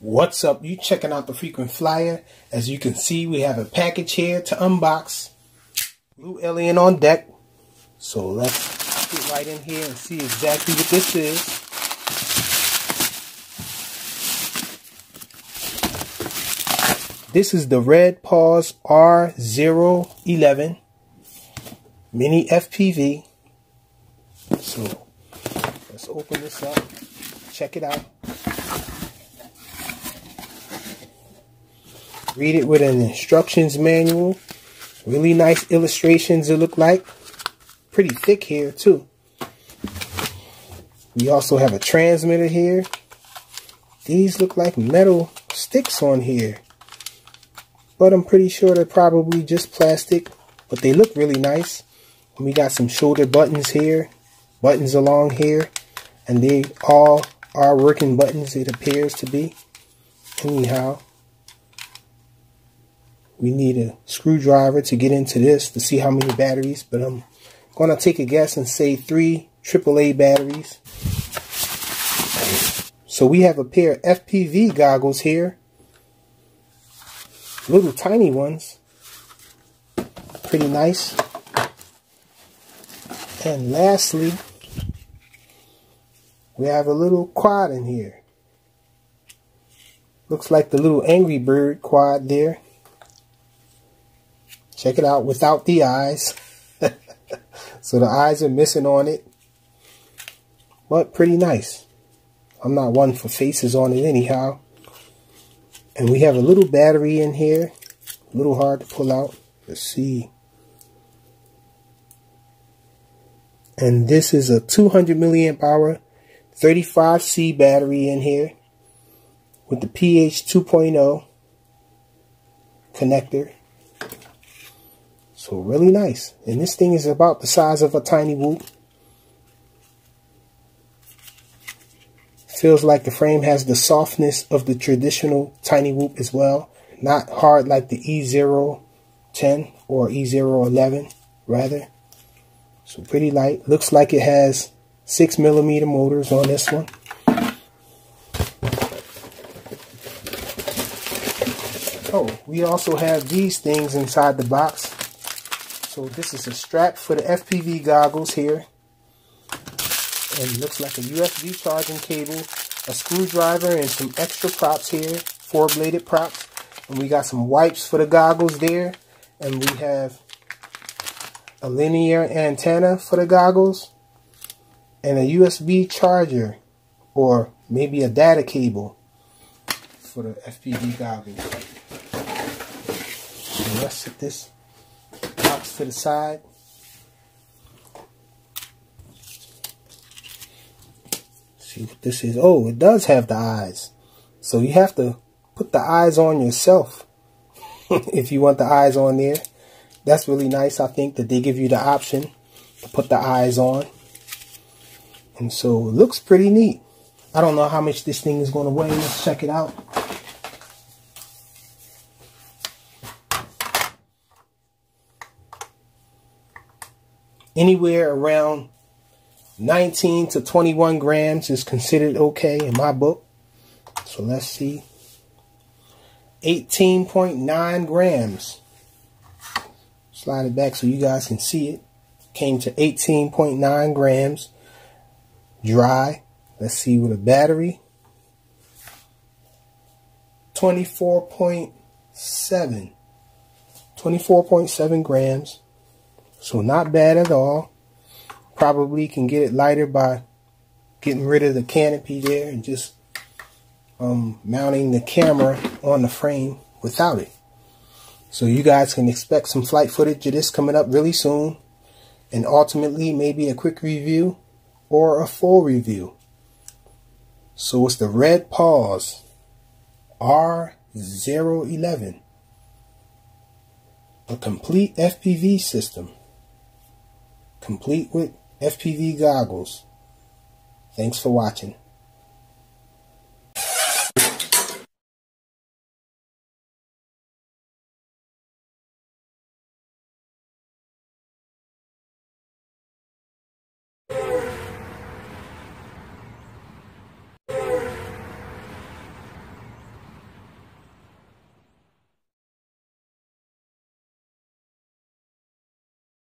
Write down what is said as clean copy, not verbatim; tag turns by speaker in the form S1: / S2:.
S1: What's up? You checking out the Frequent Flyer. As you can see, we have a package here to unbox. Blue Alien on deck. So let's get right in here and see exactly what this is. This is the Red Paws R011 Mini FPV. So let's open this up. Check it out. Read it with an instructions manual. Really nice illustrations it look like. Pretty thick here too. We also have a transmitter here. These look like metal sticks on here, but I'm pretty sure they're probably just plastic, but they look really nice. And we got some shoulder buttons here, buttons along here, and they all are working buttons, it appears to be. Anyhow, we need a screwdriver to get into this to see how many batteries, but I'm going to take a guess and say 3 AAA batteries. So we have a pair of FPV goggles here. Little tiny ones. Pretty nice. And lastly, we have a little quad in here. Looks like the little Angry Bird quad there. Check it out, without the eyes. So the eyes are missing on it. But pretty nice. I'm not one for faces on it anyhow. And we have a little battery in here. A little hard to pull out. Let's see. And this is a 200 milliamp hour 35C battery in here. With the PH 2.0 connector. So really nice. And this thing is about the size of a Tiny Whoop. Feels like the frame has the softness of the traditional Tiny Whoop as well. Not hard like the E010 or E011 rather. So pretty light. Looks like it has 6mm motors on this one. Oh, we also have these things inside the box. So this is a strap for the FPV goggles here. And it looks like a USB charging cable, a screwdriver, and some extra props here, 4-bladed props. And we got some wipes for the goggles there. And we have a linear antenna for the goggles. And a USB charger, or maybe a data cable for the FPV goggles. So let's set this box to the side. See what this is. Oh, it does have the eyes. So you have to put the eyes on yourself if you want the eyes on there. That's really nice. I think that they give you the option to put the eyes on. And so it looks pretty neat. I don't know how much this thing is going to weigh. Let's check it out. Anywhere around 19 to 21 grams is considered okay in my book. So let's see. 18.9 grams. Slide it back so you guys can see it. Came to 18.9 grams. Dry. Let's see with a battery. 24.7. 24.7 grams. So not bad at all. Probably can get it lighter by getting rid of the canopy there and just mounting the camera on the frame without it. So you guys can expect some flight footage of this coming up really soon. And ultimately maybe a quick review or a full review. So it's the Red Paws R011. A complete FPV system. Complete with FPV goggles. Thanks for watching.